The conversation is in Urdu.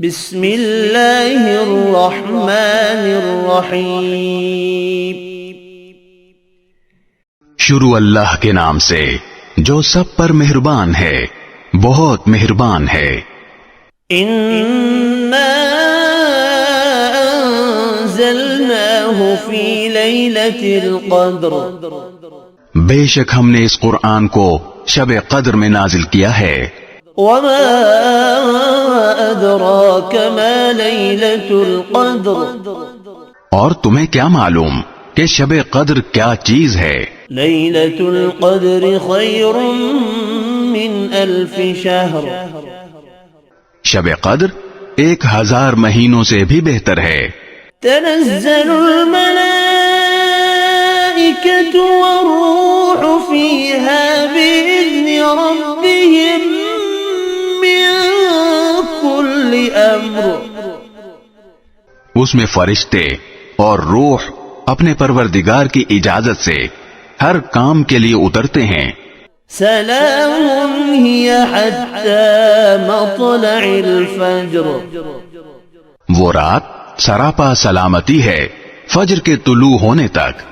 بسم اللہ الرحمن الرحیم. شروع اللہ کے نام سے جو سب پر مہربان ہے، بہت مہربان ہے. اِنَّا أَنزَلْنَاهُ فِي لَيْلَةِ الْقَدْرِ. بے شک ہم نے اس قرآن کو شب قدر میں نازل کیا ہے. وَمَا أَدْرَاكَ مَا لَيْلَةُ الْقَدْرِ. اور تمہیں کیا معلوم کہ شب قدر کیا چیز ہے؟ لَيْلَةُ الْقَدْرِ خَيْرٌ مِّنْ أَلْفِ شَهْرٍ. شب قدر 1000 مہینوں سے بھی بہتر ہے. تنزل الملائكة والروح فيها بإذن ربهم من كل أمر. اس میں فرشتے اور روح اپنے پروردگار کی اجازت سے ہر کام کے لیے اترتے ہیں. سلام هي حتى مطلع الفجر. وہ رات سراپا سلامتی ہے فجر کے طلوع ہونے تک.